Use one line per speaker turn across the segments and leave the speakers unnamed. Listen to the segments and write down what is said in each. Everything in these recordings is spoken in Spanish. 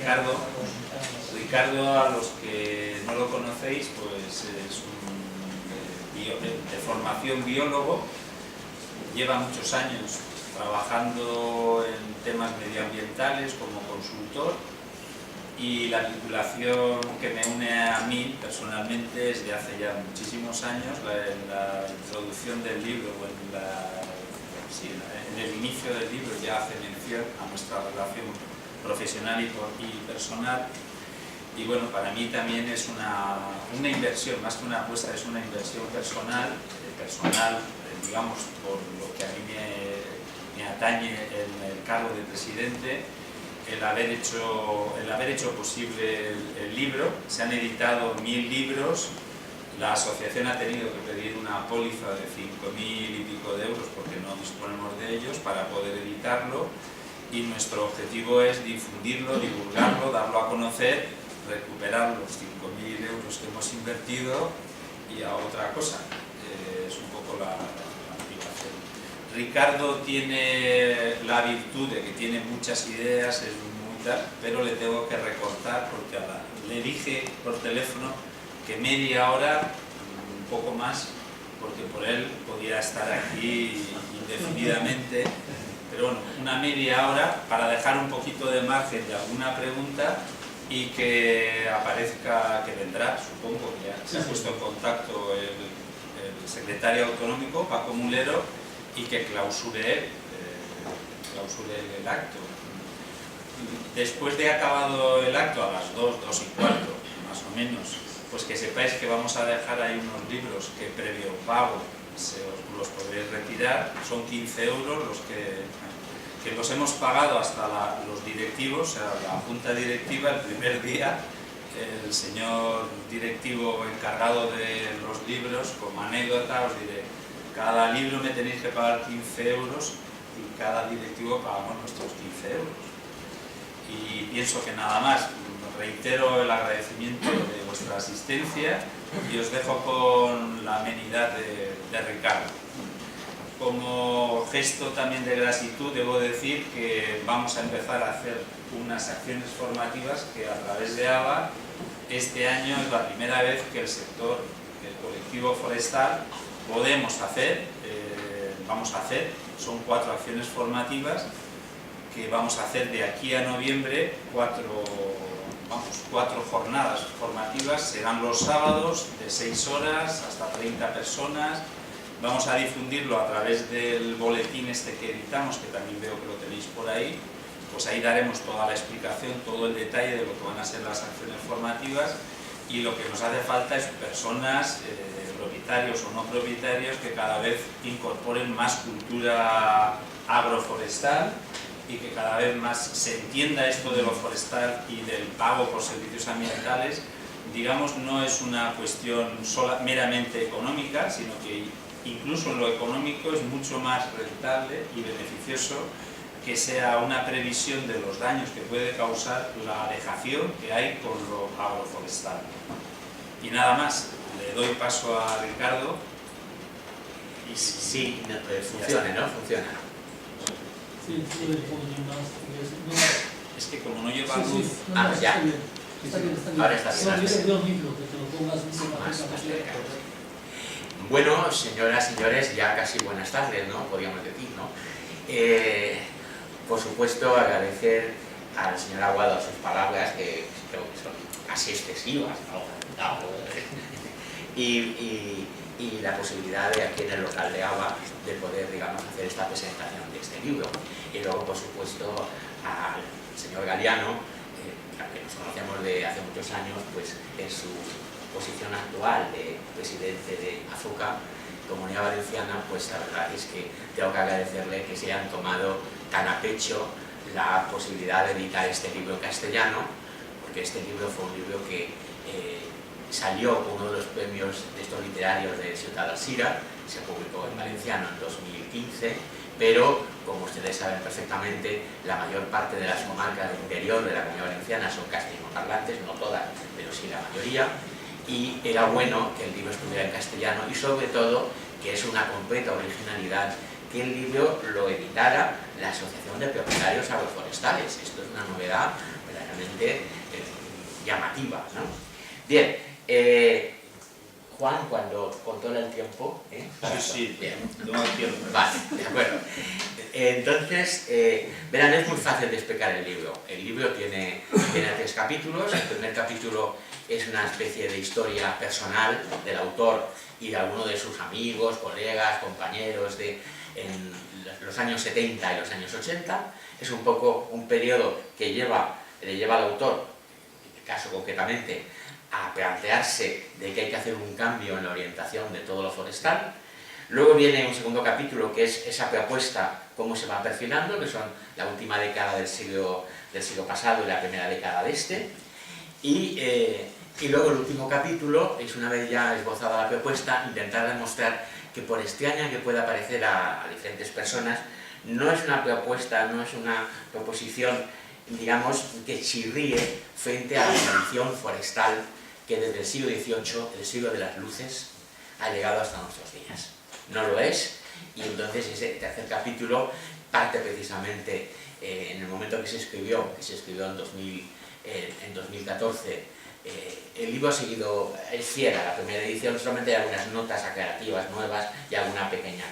Ricardo. Ricardo, a los que no lo conocéis, pues es de formación biólogo, lleva muchos años trabajando en temas medioambientales como consultor, y la vinculación que me une a mí personalmente es de hace ya muchísimos años. En la introducción del libro, o en el inicio del libro, ya hace mención a nuestra relación profesional y personal. Y bueno, para mí también es una inversión, más que una apuesta, es una inversión personal, digamos, por lo que a mí me atañe en el cargo de presidente, el haber hecho posible el libro. Se han editado 1000 libros, la asociación ha tenido que pedir una póliza de 5000 y pico de euros porque no disponemos de ellos para poder editarlo, y nuestro objetivo es difundirlo, divulgarlo, darlo a conocer, recuperar los 5000 euros que hemos invertido y a otra cosa. Es un poco la motivación. Ricardo tiene la virtud de que tiene muchas ideas, es muy tal, pero le tengo que recortar porque le dije por teléfono que media hora, un poco más, porque por él podía estar aquí indefinidamente, pero bueno, una media hora para dejar un poquito de margen de alguna pregunta y que aparezca, que vendrá, supongo que ya se ha puesto en contacto el secretario autonómico, Paco Mulero, y que clausure el acto. Después de acabado el acto, a las 2, 2 y cuarto, más o menos, pues que sepáis que vamos a dejar ahí unos libros que previo pago los podréis retirar. Son 15 euros los que los hemos pagado hasta los directivos, o sea, la junta directiva. El primer día, el señor directivo encargado de los libros, como anécdota os diré, cada libro me tenéis que pagar 15 euros y cada directivo pagamos nuestros 15 euros. Y pienso que nada más. Reitero el agradecimiento de vuestra asistencia y os dejo con la amenidad de Ricardo. Como gesto también de gratitud, debo decir que vamos a empezar a hacer unas acciones formativas que a través de ABA, este año es la primera vez que el sector, el colectivo forestal, vamos a hacer, son 4 acciones formativas que vamos a hacer de aquí a noviembre, 4 jornadas formativas. Serán los sábados de 6 horas hasta 30 personas. Vamos a difundirlo a través del boletín que editamos, que también veo que lo tenéis por ahí. Pues ahí daremos toda la explicación, todo el detalle de lo que van a ser las acciones formativas, y lo que nos hace falta es personas, propietarios o no propietarios, que cada vez incorporen más cultura agroforestal y que cada vez más se entienda esto de lo forestal y del pago por servicios ambientales. Digamos, no es una cuestión meramente económica, sino que incluso en lo económico es mucho más rentable y beneficioso que sea una previsión de los daños que puede causar la dejación que hay con lo agroforestal. Y nada más, le doy paso a Ricardo.
Y sí, funciona, ¿no? Funciona.
Sí,
Es que como no lleva luz...
Ya. Ahora está bien. Bueno, señoras, señores, ya casi buenas tardes, ¿no? Podríamos decir, ¿no? Por supuesto, agradecer a la señora Aguado sus palabras, que creo que son casi excesivas, ¿no? Y la posibilidad de aquí en el local de ABA de poder, digamos, hacer esta presentación de este libro. Y luego, por supuesto, al señor Galiano, que nos conocemos de hace muchos años, pues en su posición actual de presidente de AZUCA, Comunidad Valenciana, pues la verdad es que tengo que agradecerle que se hayan tomado tan a pecho la posibilidad de editar este libro en castellano, porque este libro fue un libro que salió con uno de los premios de estos literarios de Ciutat d'Alzira, se publicó en valenciano en 2015, pero como ustedes saben perfectamente, la mayor parte de las comarcas del interior de la Comunidad Valenciana son castellanoparlantes, no todas, pero sí la mayoría, y era bueno que el libro estuviera en castellano y sobre todo que es una completa originalidad que el libro lo editara la Asociación de Propietarios Agroforestales. Esto es una novedad verdaderamente realmente llamativa, ¿no? Bien, Juan, cuando controla el tiempo...
Sí,
bien.
tengo tiempo.
Vale, de acuerdo. Entonces, verán, es muy fácil de explicar el libro. El libro tiene 3 capítulos. El primer capítulo es una especie de historia personal del autor y de alguno de sus amigos, colegas, compañeros en los años 70 y los años 80. Es un poco un periodo que le lleva al autor, en este caso concretamente, a plantearse de que hay que hacer un cambio en la orientación de todo lo forestal. Luego viene un segundo capítulo que es esa propuesta, cómo se va perfilando, que son la última década del siglo pasado y la primera década de este. Y luego el último capítulo es, una vez ya esbozada la propuesta, intentar demostrar que, por extraña que pueda parecer a diferentes personas, no es una propuesta, no es una proposición, digamos, que chirríe frente a la tradición forestal que desde el siglo XVIII, el siglo de las luces, ha llegado hasta nuestros días. No lo es, y entonces ese tercer capítulo parte precisamente en el momento que se escribió en 2014. El libro ha seguido, es fiel a la primera edición, solamente hay algunas notas aclarativas nuevas y alguna pequeña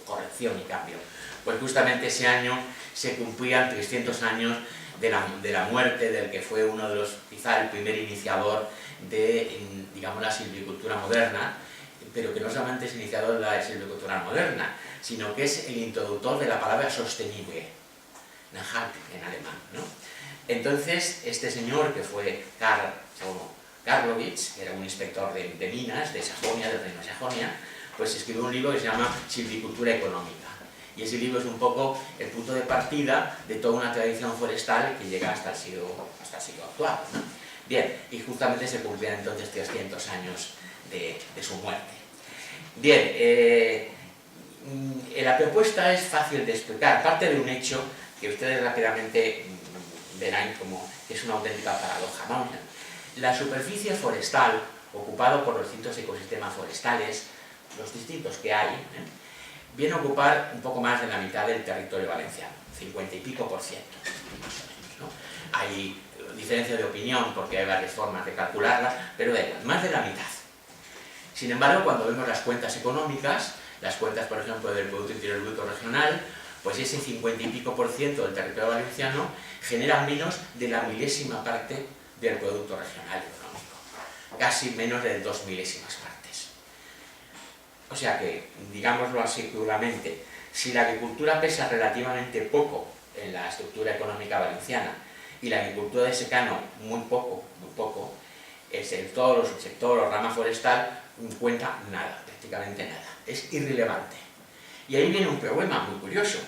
corrección y cambio. Pues justamente ese año se cumplían 300 años de la muerte del que fue uno de los, quizá el primer iniciador de, digamos, la silvicultura moderna, pero que no solamente es iniciador de la silvicultura moderna, sino que es el introductor de la palabra sostenible, Nachhaltig en alemán, ¿no? Entonces, este señor, que fue Karlowitz, que era un inspector de minas de Sajonia, del reino de Sajonia, pues escribió un libro que se llama Silvicultura económica. Y ese libro es un poco el punto de partida de toda una tradición forestal que llega hasta el siglo actual, ¿no? Bien, y justamente se cumplían entonces 300 años de su muerte. Bien, la propuesta es fácil de explicar, parte de un hecho que ustedes rápidamente verán como que es una auténtica paradoja, ¿no? La superficie forestal, ocupada por los distintos ecosistemas forestales, los distintos que hay, viene a ocupar un poco más de la mitad del territorio valenciano, 50 y pico %, más o menos, ¿no? Hay diferencia de opinión porque hay varias formas de calcularla, pero da igual, más de la mitad. Sin embargo, cuando vemos las cuentas económicas, las cuentas, por ejemplo, del Producto Interior Bruto Regional, pues ese 50 y pico % del territorio valenciano genera menos de la milésima parte del Producto Regional Económico, casi menos de 2 milésimas partes. O sea que, digámoslo así crudamente, si la agricultura pesa relativamente poco en la estructura económica valenciana y la agricultura de secano muy poco, el sector o rama forestal cuenta nada, prácticamente nada, es irrelevante. Y ahí viene un problema muy curioso.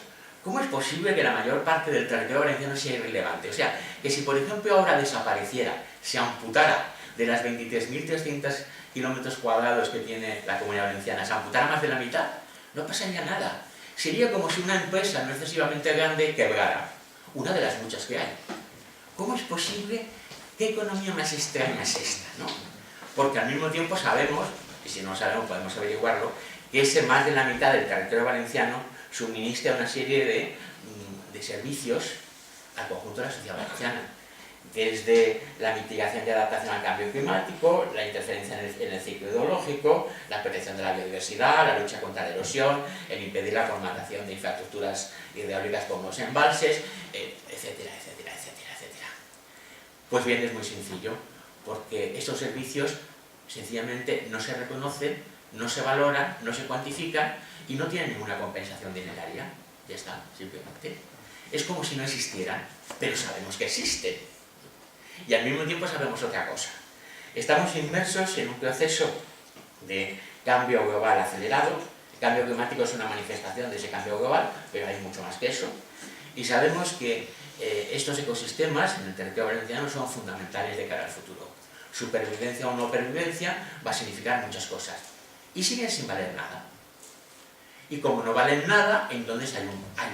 ¿Cómo es posible que la mayor parte del territorio valenciano sea irrelevante? O sea, que si por ejemplo ahora desapareciera, se amputara de las 23.300 kilómetros cuadrados que tiene la Comunidad Valenciana, se amputara más de la mitad, no pasaría nada. Sería como si una empresa no excesivamente grande quebrara, una de las muchas que hay. ¿Cómo es posible? ¿Qué economía más extraña es esta, no? Porque al mismo tiempo sabemos, y si no sabemos podemos averiguarlo, que ese más de la mitad del territorio valenciano suministra una serie de servicios al conjunto de la sociedad valenciana, desde la mitigación y adaptación al cambio climático, la interferencia en el ciclo hidrológico, la protección de la biodiversidad, la lucha contra la erosión, el impedir la formatación de infraestructuras hidráulicas como los embalses, etcétera, etcétera, etcétera, etcétera. Pues bien, es muy sencillo, porque estos servicios sencillamente no se reconocen, no se valoran, no se cuantifican y no tienen ninguna compensación dineraria. Ya está, simplemente. Es como si no existieran, pero sabemos que existen. Y al mismo tiempo sabemos otra cosa. Estamos inmersos en un proceso de cambio global acelerado. El cambio climático es una manifestación de ese cambio global, pero hay mucho más que eso. Y sabemos que estos ecosistemas en el territorio valenciano son fundamentales de cara al futuro. Supervivencia o no pervivencia va a significar muchas cosas. Y siguen sin valer nada. Y como no valen nada, entonces hay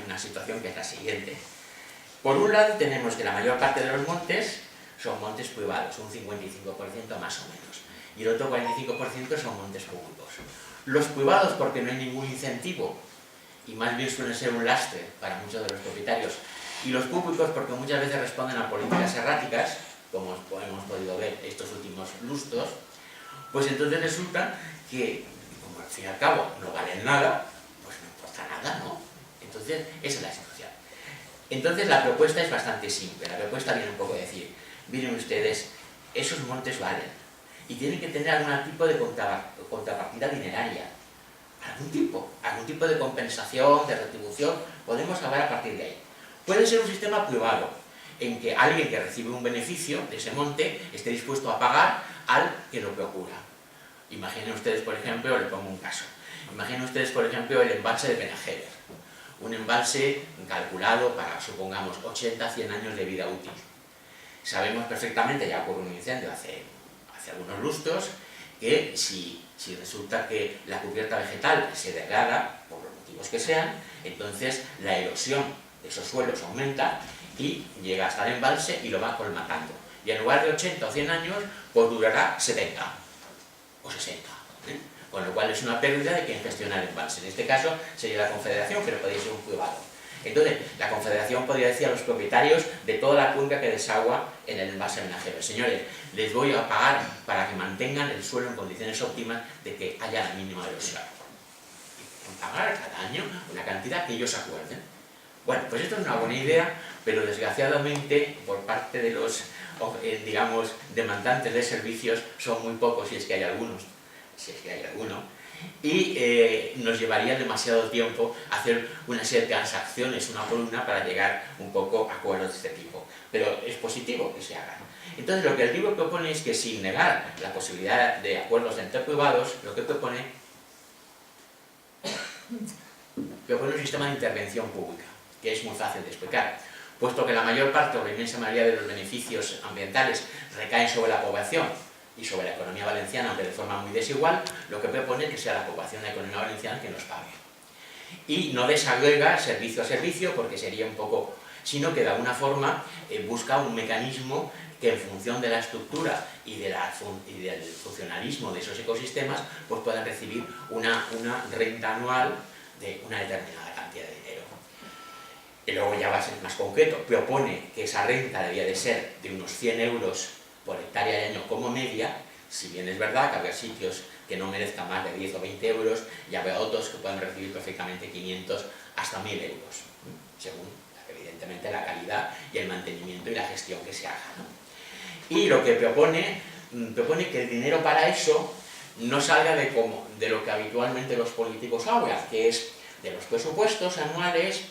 una situación que es la siguiente. Por un lado tenemos que la mayor parte de los montes son montes privados, un 55% más o menos. Y el otro 45% son montes públicos. Los privados porque no hay ningún incentivo, y más bien suelen ser un lastre para muchos de los propietarios Y los públicos, porque muchas veces responden a políticas erráticas, como hemos podido ver estos últimos lustros, pues entonces resulta que, como al fin y al cabo no valen nada, pues no importa nada, ¿no? Entonces, esa es la situación. Entonces, la propuesta es bastante simple. La propuesta viene un poco a decir, miren ustedes, esos montes valen y tienen que tener algún tipo de contrapartida dineraria. Algún tipo de compensación, de retribución, podemos hablar a partir de ahí. Puede ser un sistema privado, en que alguien que recibe un beneficio de ese monte esté dispuesto a pagar al que lo procura. Imaginen ustedes, por ejemplo, le pongo un caso, imaginen ustedes, por ejemplo, el embalse de Benajever, un embalse calculado para, supongamos, 80-100 años de vida útil. Sabemos perfectamente, ya ocurrió un incendio hace algunos lustros, que si resulta que la cubierta vegetal se degrada, por los motivos que sean, entonces la erosión de esos suelos aumenta y llega hasta el embalse y lo va colmatando. Y en lugar de 80 o 100 años, pues durará 70 o 60. Con lo cual es una pérdida de quien gestiona el embalse. En este caso sería la Confederación, pero podría ser un privado. Entonces, la Confederación podría decir a los propietarios de toda la cuenca que desagua en el embalse de Benajever: señores, les voy a pagar para que mantengan el suelo en condiciones óptimas de que haya la mínima erosión. Y pagar cada año una cantidad que ellos acuerden. Bueno, pues esto es una buena idea, pero desgraciadamente por parte de los, digamos, demandantes de servicios son muy pocos, si es que hay algunos, y nos llevaría demasiado tiempo hacer una serie de transacciones una por una para llegar un poco a acuerdos de este tipo. Pero es positivo que se hagan. Entonces, lo que el libro propone es que, sin negar la posibilidad de acuerdos entre privados, lo que propone un sistema de intervención pública, que es muy fácil de explicar. Puesto que la mayor parte o la inmensa mayoría de los beneficios ambientales recaen sobre la población y sobre la economía valenciana, aunque de forma muy desigual, lo que propone es que sea la población de la economía valenciana quien los pague. Y no desagrega servicio a servicio, porque sería un poco, sino que de alguna forma busca un mecanismo que, en función de la estructura y del funcionalismo de esos ecosistemas, pues puedan recibir una renta anual de una determinada cantidad de dinero. Y luego ya va a ser más concreto, propone que esa renta debía de ser de unos 100 euros por hectárea de año como media, si bien es verdad que habrá sitios que no merezcan más de 10 o 20 euros, y habrá otros que pueden recibir perfectamente 500 hasta 1000 euros, según evidentemente la calidad y el mantenimiento y la gestión que se haga, ¿no? Y lo que propone que el dinero para eso no salga de lo que habitualmente los políticos hablan, que es de los presupuestos anuales,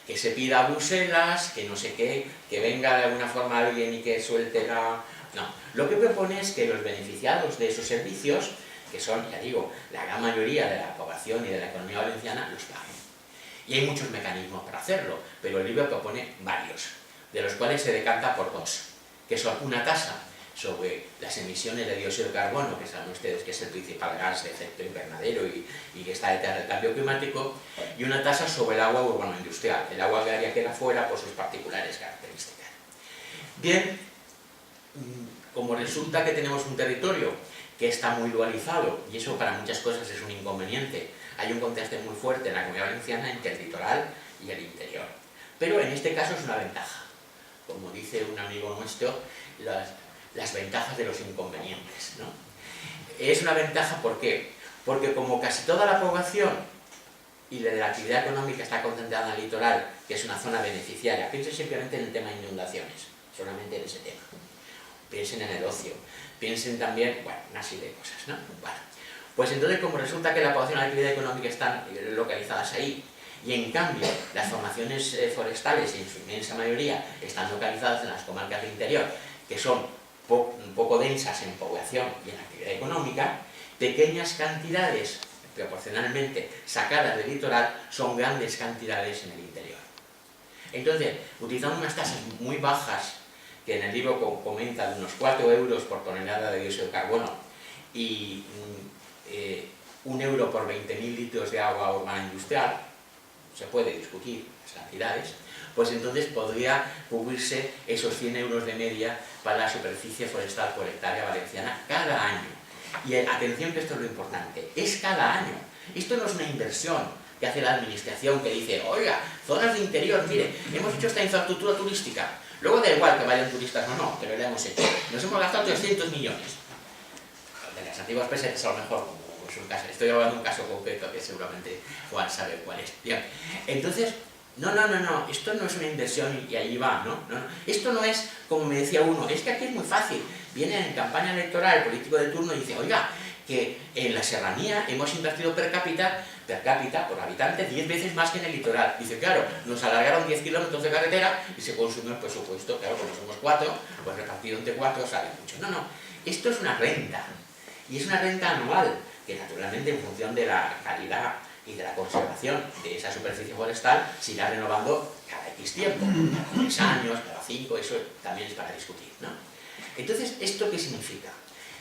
que se pida a Bruselas, que no sé qué, que venga de alguna forma alguien y que suelte la... No, lo que propone es que los beneficiados de esos servicios, que son, ya digo, la gran mayoría de la población y de la economía valenciana, los paguen. Y hay muchos mecanismos para hacerlo, pero el libro propone varios, de los cuales se decanta por dos, que son una tasa sobre las emisiones de dióxido de carbono, que saben ustedes que es el principal gas de efecto invernadero y que está detrás del cambio climático, y una tasa sobre el agua urbano-industrial. El agua agraria queda fuera por sus particulares características. Bien, como resulta que tenemos un territorio que está muy dualizado, y eso para muchas cosas es un inconveniente, hay un contraste muy fuerte en la Comunidad Valenciana entre el litoral y el interior. Pero en este caso es una ventaja. Como dice un amigo nuestro, las ventajas de los inconvenientes, ¿no? Es una ventaja, ¿por qué? Porque como casi toda la población y la actividad económica está concentrada en el litoral, que es una zona beneficiaria, piensen simplemente en el tema de inundaciones, solamente en ese tema. Piensen en el ocio, piensen también, bueno, una serie de cosas, ¿no? Bueno, pues entonces, como resulta que la población y la actividad económica están localizadas ahí, y en cambio las formaciones forestales, en su inmensa mayoría, están localizadas en las comarcas del interior, que son un poco densas en población y en actividad económica, pequeñas cantidades, proporcionalmente sacadas del litoral, son grandes cantidades en el interior. Entonces, utilizando unas tasas muy bajas, que en el libro comenta de unos 4 euros por tonelada de dióxido de carbono y 1 euro por 20.000 litros de agua urbana industrial, se puede discutir las cantidades, pues entonces podría cubrirse esos 100 euros de media para la superficie forestal por hectárea valenciana cada año. Y atención, que esto es lo importante, es cada año. Esto no es una inversión que hace la administración, que dice, oiga, zonas de interior, mire, hemos hecho esta infraestructura turística, luego da igual que vayan turistas o no, pero la hemos hecho, nos hemos gastado 300 millones. De las antiguas pesetas a lo mejor, pues un caso, estoy hablando de un caso concreto que seguramente Juan sabe cuál es. Bien, entonces, no, esto no es una inversión y allí va, ¿no? Esto no es, como me decía uno, es que aquí es muy fácil, viene en campaña electoral el político de turno y dice, oiga, que en la serranía hemos invertido per cápita, por habitante, 10 veces más que en el litoral. Dice, claro, nos alargaron 10 kilómetros de carretera y se consume el presupuesto, claro, como somos 4, pues repartido entre 4 sale mucho. No, esto es una renta, y es una renta anual, que naturalmente en función de la calidad y de la conservación de esa superficie forestal se irá renovando cada X tiempo, cada 3 años, cada 5, eso también es para discutir, ¿no? Entonces, ¿esto qué significa?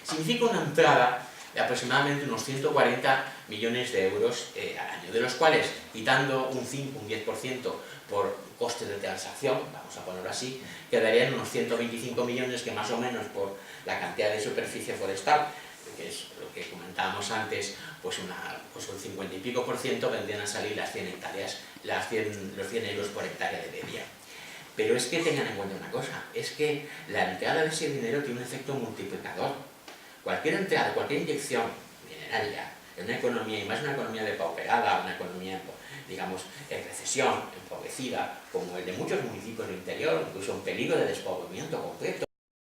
Significa una entrada de aproximadamente unos 140 millones de euros al año, de los cuales, quitando un 5, un 10% por costes de transacción, vamos a ponerlo así, quedarían unos 125 millones que más o menos por la cantidad de superficie forestal, que es lo que comentábamos antes, pues un 50 y pico por ciento vendrían a salir las 100 hectáreas, los 100 euros por hectárea de media. Pero es que tengan en cuenta una cosa, es que la entrada de ese dinero tiene un efecto multiplicador. Cualquier entrada, cualquier inyección mineraria en una economía, y más una economía depauperada, una economía, digamos, en recesión, empobrecida, como el de muchos municipios del interior, incluso en peligro de despoblamiento completo,